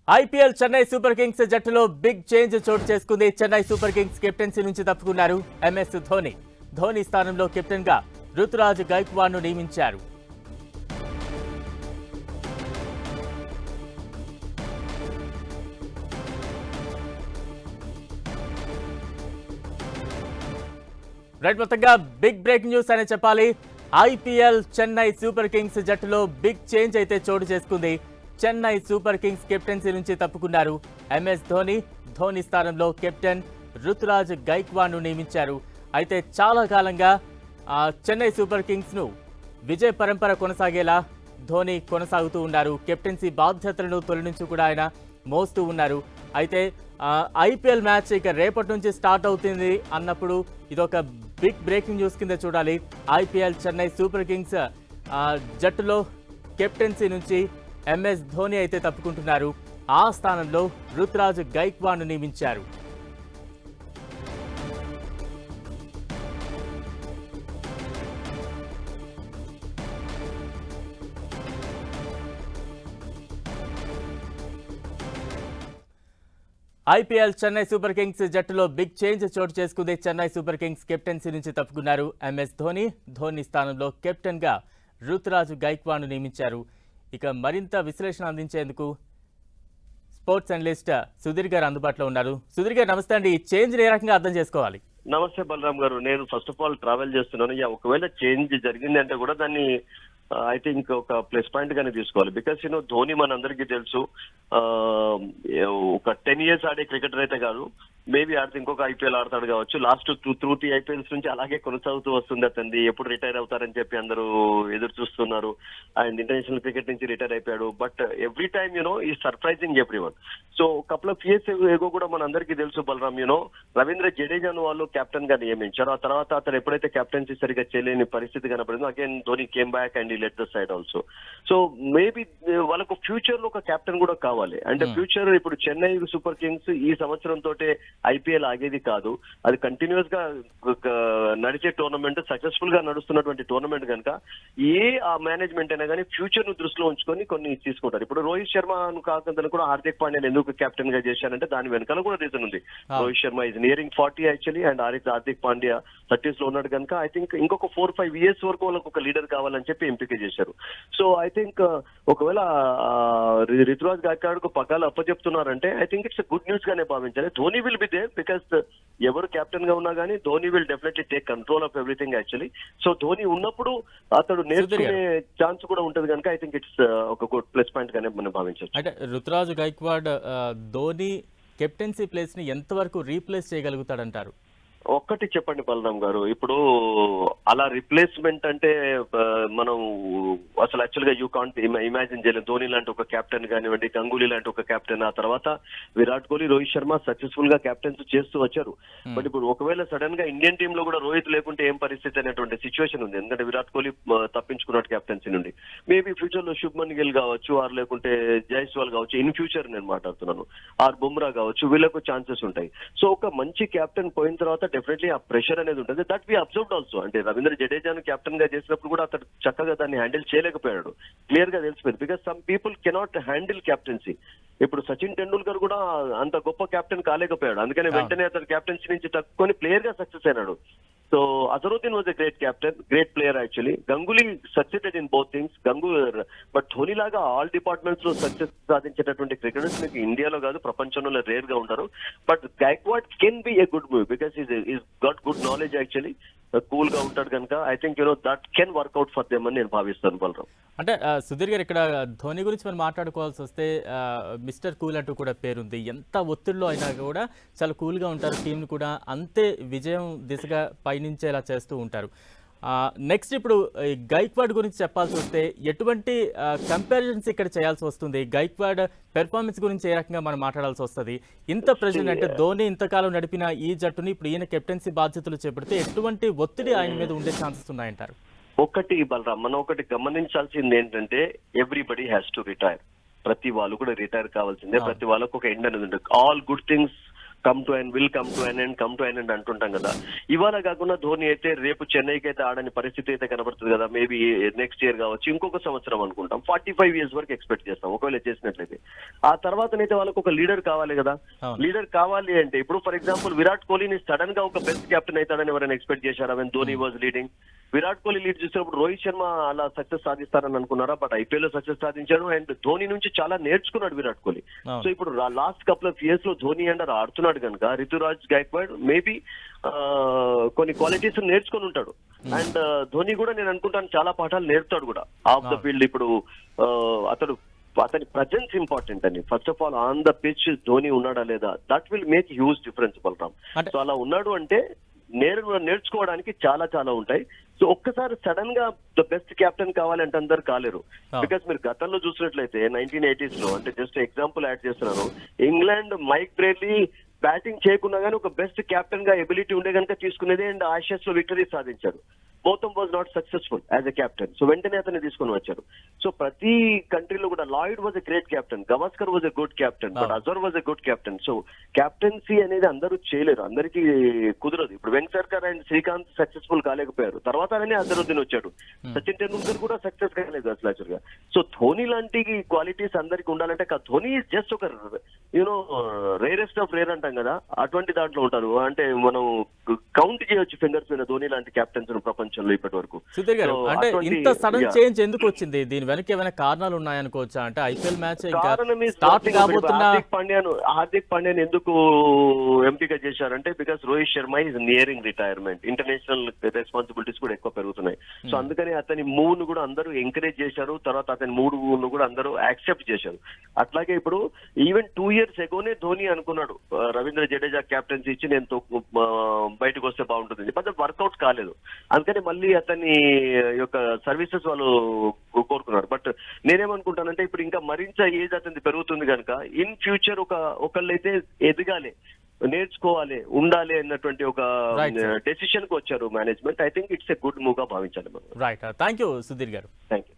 IPL Chennai super Kings జట్టులో big change చోటు చేసుకుంది. చెన్నై సూపర్ కింగ్స్ కెప్టెన్సీ నుంచి తప్పుకున్నారు ఎంఎస్ ధోని. ధోని స్థానంలో కెప్టెన్ గా రుతురాజ్ గైక్వాడ్ ను నియమించారు. రైట్, మొత్తంగా బిగ్ బ్రేకింగ్ న్యూస్ అనే చెప్పాలి. ఐపీఎల్ చెన్నై సూపర్ కింగ్స్ జట్టులో బిగ్ చేంజ్ అయితే చోటు చేసుకుంది. చెన్నై సూపర్ కింగ్స్ కెప్టెన్సీ నుంచి తప్పుకున్నారు ఎంఎస్ ధోని. ధోని స్థానంలో కెప్టెన్ రుతురాజ్ గైక్వాడ్ ను నియమించారు. అయితే చాలా కాలంగా చెన్నై సూపర్ కింగ్స్ ను విజయ పరంపర కొనసాగేలా ధోని కొనసాగుతూ ఉన్నారు. కెప్టెన్సీ బాధ్యతలను తొలి నుంచి కూడా ఆయన మోస్తూ ఉన్నారు. అయితే ఐపీఎల్ మ్యాచ్ ఇక రేపటి నుంచి స్టార్ట్ అవుతుంది అన్నప్పుడు ఇదొక బిగ్ బ్రేకింగ్ న్యూస్ కింద చూడాలి. ఐపీఎల్ చెన్నై సూపర్ కింగ్స్ జట్టులో కెప్టెన్సీ నుంచి ఎంఎస్ ధోని అయితే తప్పుకుంటున్నారు. ఆ స్థానంలో రుతురాజ్ గైక్వాడ్ ను నియమించారు. ఐపీఎల్ చెన్నై సూపర్ కింగ్స్ జట్టులో బిగ్ చేంజ్ చోటు చేసుకుంది. చెన్నై సూపర్ కింగ్స్ కెప్టెన్సీ నుంచి తప్పుకున్నారు ఎంఎస్ ధోని. ధోని స్థానంలో కెప్టెన్ గా రుతురాజ్ గైక్వాడ్ ను నియమించారు. ఇక మరింత విశ్లేషణ అందించేందుకు స్పోర్ట్స్ అనలిస్ట్ సుధీర్ గారు అందుబాటులో ఉన్నారు. సుధీర్ గారు నమస్తే అండి. ఈ చేంజ్ ఏ రకంగా అర్థం చేసుకోవాలి? నమస్తే బలరాం గారు. నేను ఫస్ట్ ఆఫ్ ఆల్ ట్రావెల్ చేస్తున్నాను. ఒకవేళ చేంజ్ జరిగింది అంటే కూడా దాన్ని ఐ థింక్ ఒక ప్లస్ పాయింట్ గానే తీసుకోవాలి. బికాస్ ధోని మనందరికీ తెలుసు, ఒక 10 years ఆడే క్రికెటర్ అయితే కాదు, మేబీ ఆడితే ఇంకొక ఐపీఎల్ ఆడతాడు కావచ్చు. లాస్ట్ 2-3 IPLs నుంచి అలాగే కొనసాగుతూ వస్తుంది అతనిది. ఎప్పుడు రిటైర్ అవుతారని చెప్పి అందరూ ఎదురు చూస్తున్నారు. అండ్ ఇంటర్నేషనల్ క్రికెట్ నుంచి రిటైర్ అయిపోయాడు. బట్ ఎవ్రీ టైమ్ ఈ surprising everyone. So couple of years ఏగో కూడా మనందరికీ తెలుసు బలరాం, రవీంద్ర జడేజాను వాళ్ళు కెప్టెన్ గా నియమించారు. ఆ తర్వాత అతను ఎప్పుడైతే కెప్టెన్సీ సరిగా చేయలేని పరిస్థితి కనపడిందో again Dhoni came back and let the side also. So maybe వాళ్ళకు ఫ్యూచర్ లో ఒక కెప్టెన్ కూడా కావాలి. అంటే ఫ్యూచర్ ఇప్పుడు చెన్నై సూపర్ కింగ్స్ ఈ సంవత్సరం తోటే ఐపీఎల్ ఆగేది కాదు. అది కంటిన్యూస్ గా నడిచే టోర్నమెంట్, సక్సెస్ఫుల్ గా నడుస్తున్నటువంటి టోర్నమెంట్ కనుక ఆ మేనేజ్మెంట్ అయినా కానీ ఫ్యూచర్ ను దృష్టిలో ఉంచుకొని కొన్ని తీసుకుంటారు. ఇప్పుడు రోహిత్ శర్మ కాకుండా కూడా హార్దిక్ పాండ్యాని ఎందుకు కెప్టెన్ గా చేశారంటే దాని వెనకాల కూడా రీజన్ ఉంది. Rohit Sharma is nearing 40 actually, and Hardik Pandya 30s లో ఉన్నాడు కనుక ఐ థింక్ ఇంకొక 4-5 years వరకు వాళ్ళకు ఒక లీడర్ కావాలని చెప్పి ఎంపిక చేశారు. సో ఐ థింక్ ఒకవేళ రుతురాజ్ గైక్వాడ్ కు పగ్గాలు అప్పచెప్తున్నారంటే I think it's good news గానే భావించాలి. Dhoni will be there because ఎవరు కెప్టెన్ గా ఉన్నా కానీ Dhoni will definitely take control of everything actually. So Dhoni ఉన్నప్పుడు అతడు నేర్చుకునే ఛాన్స్ కూడా ఉంటది కనుక ఐ థింక్ ఇట్స్ ఒక గుడ్ ప్లస్ పాయింట్ గానే మనం భావించవచ్చు. అంటే రుతురాజ్ గైక్వాడ్ ధోని కెప్టెన్సీ ప్లేస్ ని ఎంతవరకు రీప్లేస్ చేయగలుగుతాడంటారు? ఒక్కటి చెప్పండి బలరాం గారు, ఇప్పుడు అలా రిప్లేస్మెంట్ అంటే మనం అసలు యాక్చువల్ గా యూ కాంట్ ఇమాజిన్ చేయలేదు. ధోని లాంటి ఒక కెప్టెన్ కానివ్వండి, గంగూలీ లాంటి ఒక కెప్టెన్, ఆ తర్వాత విరాట్ కోహ్లీ, రోహిత్ శర్మ సక్సెస్ఫుల్ గా కెప్టెన్స్ చేస్తూ వచ్చారు. బట్ ఇప్పుడు ఒకవేళ సడన్ గా ఇండియన్ టీమ్ లో కూడా రోహిత్ లేకుంటే ఏం పరిస్థితి అనేటువంటి సిచ్యువేషన్ ఉంది. ఎందుకంటే విరాట్ కోహ్లీ తప్పించుకున్నట్టు కెప్టెన్సీ నుండి. మేబీ ఫ్యూచర్ లో శుభ్మన్ గిల్ కావచ్చు, ఆర్ లేకుంటే జైస్వాల్ కావచ్చు, ఇన్ ఫ్యూచర్ నేను మాట్లాడుతున్నాను, ఆర్ బుమ్రా కావచ్చు, వీళ్ళకు ఛాన్సెస్ ఉంటాయి. సో ఒక మంచి కెప్టెన్ పోయిన తర్వాత డెఫినెట్లీ ఆ ప్రెషర్ అనేది ఉంటుంది. That we observed also. అంటే రవీంద్ర జడేజాను కెప్టెన్ గా చేసినప్పుడు కూడా అతను చక్కగా దాన్ని హ్యాండిల్ చేయలేకపోయాడు. క్లియర్ గా తెలిసిపోయింది. Because some people cannot handle captaincy. ఇప్పుడు సచిన్ టెండూల్కర్ కూడా అంత గొప్ప కెప్టెన్ కాలేకపోయాడు. అందుకని వెంటనే అతను కెప్టెన్సీ నుంచి తక్కుని ప్లేయర్ గా సక్సెస్ అయినాడు. So Azharuddin was a great captain, great player actually. Ganguly succeeded in both things. But Dhoni లాగా ఆల్ డిపార్ట్మెంట్స్ లో సక్సెస్ సాధించేటటువంటి క్రికెటర్స్ మీకు ఇండియాలో కాదు ప్రపంచంలో రేర్ గా ఉంటారు. But Gaikwad can be a good move because is got good knowledge actually. Cool గా ఉంటాడు కనుక I think that can work out for them అని నేను భావిస్తాను బలరాం. అంటే సుధీర్ గారు, ఇక్కడ ధోని గురించి మనం మాట్లాడుకోవాల్సి వస్తే మిస్టర్ కూల్ అంటూ కూడా పేరుంది. ఎంత ఒత్తిడిలో అయినా కూడా చాలా కూల్గా ఉంటారు. టీంని కూడా అంతే విజయం దిశగా పయనించేలా చేస్తూ ఉంటారు. నెక్స్ట్ ఇప్పుడు గైక్వాడ్ గురించి చెప్పాల్సి వస్తే ఎటువంటి కంపారిజన్స్ ఇక్కడ చేయాల్సి వస్తుంది? గైక్వాడ్ పెర్ఫార్మెన్స్ గురించి ఏ రకంగా మనం మాట్లాడాల్సి వస్తుంది? ఇంత ప్రెజెంట్ అంటే ధోని ఇంతకాలం నడిపిన ఈ జట్టుని ఇప్పుడు ఈయన కెప్టెన్సీ బాధ్యతలు చేపడితే ఎటువంటి ఒత్తిడి ఆయన మీద ఉండే ఛాన్సెస్ ఉన్నాయంటారు? ఒకటి బలరాం, మనం ఒకటి గమనించాల్సింది ఏంటంటే ఎవ్రీబడి హ్యాస్ టు రిటైర్. ప్రతి వాళ్ళు కూడా రిటైర్ కావాల్సిందే. ప్రతి వాళ్ళకు ఒక ఎండ్ అనేది ఉంటుంది. All good things come to an end అంటుంటాం కదా. ఇవాళ కాకుండా ధోని అయితే రేపు చెన్నైకి అయితే ఆడని పరిస్థితి అయితే కనబడుతుంది కదా. మేబీ నెక్స్ట్ ఇయర్ కావచ్చు, ఇంకొక సంవత్సరం అనుకుంటాం. 45 years వరకు ఎక్స్పెక్ట్ చేస్తాం ఒకవేళ చేసినట్లయితే. ఆ తర్వాతనైతే వాళ్ళకు ఒక లీడర్ కావాలి కదా. లీడర్ కావాలి అంటే ఇప్పుడు ఫర్ ఎగ్జాంపుల్ విరాట్ కోహ్లీని సడన్ గా ఒక బెస్ట్ కెప్టెన్ అవుతాడని ఎవరైనా ఎక్స్పెక్ట్ చేశారా? When Dhoni was leading. Virat Kohli lead చూసినప్పుడు రోహిత్ శర్మ అలా సక్సెస్ సాధిస్తారని అనుకున్నారా? బట్ ఐపీఎల్ లో సక్సెస్ సాధించాడు అండ్ ధోని నుంచి చాలా నేర్చుకున్నాడు విరాట్ కోహ్లీ. సో ఇప్పుడు లాస్ట్ కపుల్ ఆఫ్ ఇయర్స్ లో ధోని అండర్ ఆడుతున్నాడు కనుక రితురాజ్ గైక్వాడ్ మేబీ కొన్ని క్వాలిటీస్ నేర్చుకొని ఉంటాడు. అండ్ ధోని కూడా నేను అనుకుంటాను చాలా పాఠాలు నేర్పుతాడు కూడా ఆఫ్ ద ఫీల్డ్. ఇప్పుడు అతని ప్రజెన్స్ ఇంపార్టెంట్ అని. First of all on the pitch Dhoni ఉన్నాడా లేదా, that will make huge difference Balaram. So అలా ఉన్నాడు అంటే నేర్చుకోవడానికి చాలా చాలా ఉంటాయి. సో ఒక్కసారి సడన్ గా ద బెస్ట్ కెప్టెన్ కావాలంటే అందరు కాలేరు. బికాస్ మీరు గతంలో చూసినట్లయితే 1980s లో, అంటే జస్ట్ ఎగ్జాంపుల్ యాడ్ చేస్తున్నాను, ఇంగ్లాండ్ మైక్ బ్రేడ్లీ బ్యాటింగ్ చేయకున్నా కానీ ఒక బెస్ట్ కెప్టెన్ గా ఎబిలిటీ ఉండే కనుక తీసుకునేది అండ్ ఆషియాస్ లో విక్టరీ సాధించారు. Gautam was not successful as a captain. So వెంటనే అతన్ని తీసుకొని వచ్చారు. సో ప్రతి కంట్రీలో కూడా Lloyd was a great captain, Gavaskar was a good captain, but Azhar was a good captain. So captaincy అనేది అందరూ చేయలేరు, అందరికీ కుదరదు. ఇప్పుడు వెంకటర్కర్ అండ్ శ్రీకాంత్ సక్సెస్ఫుల్ కాలేకపోయారు, తర్వాత అజరుద్దీన్ వచ్చాడు. సచిన్ టెండూల్కర్ కూడా సక్సెస్ కాలేదు అసలు యాక్చువల్ గా. సో ధోని లాంటి క్వాలిటీస్ అందరికి ఉండాలంటే ధోని జస్ట్ ఒక యూనో రేరెస్ట్ ఆఫ్ రేర్ అంటాం కదా, అటువంటి దాంట్లో ఉంటారు. అంటే మనం కౌంట్ చేయొచ్చు ఫింగర్స్ మీద ధోని లాంటి కెప్టెన్స్ ప్రపంచంలో ఇప్పటి వరకు. సుధీర్ గారు, అంటే ఇంత సడన్ చేంజ్ ఎందుకు వచ్చింది? దీని వెనక ఏమైనా కారణాలు ఉన్నాయనుకోవచ్చా? అంటే ఐపీఎల్ మ్యాచ్ హార్దిక్ పాండ్యాని ఎందుకు ఎంపిక చేశారంటే because Rohit Sharma is nearing retirement, international responsibilities కూడా ఎక్కువ పెరుగుతున్నాయి. సో అందుకని అతని మూవ్ ను కూడా అందరూ ఎంకరేజ్ చేశారు, తర్వాత అతని మూవ్ ను కూడా అందరూ యాక్సెప్ట్ చేశారు. అట్లాగే ఇప్పుడు ఈవెన్ 2 years ఎగోనే ధోని అనుకున్నాడు రవీంద్ర జడేజా కెప్టెన్సీ ఇచ్చి నేను బయటకు వస్తే బాగుంటుంది, బట్ వర్కౌట్ కాలేదు. అందుకని మళ్ళీ అతని యొక్క సర్వీసెస్ వాళ్ళు కోరుకున్నారు. బట్ నేనేమనుకుంటానంటే ఇప్పుడు ఇంకా మరింత ఏజ్ అతని పెరుగుతుంది కనుక ఇన్ ఫ్యూచర్ ఒకళ్ళైతే ఎదగాలి, నేర్చుకోవాలి, ఉండాలి అన్నటువంటి ఒక డెసిషన్ కు వచ్చారు management. I think it's a good move గా భావించాలి మనం. రైట్, థ్యాంక్ యూ సుధీర్ గారు. Thank you.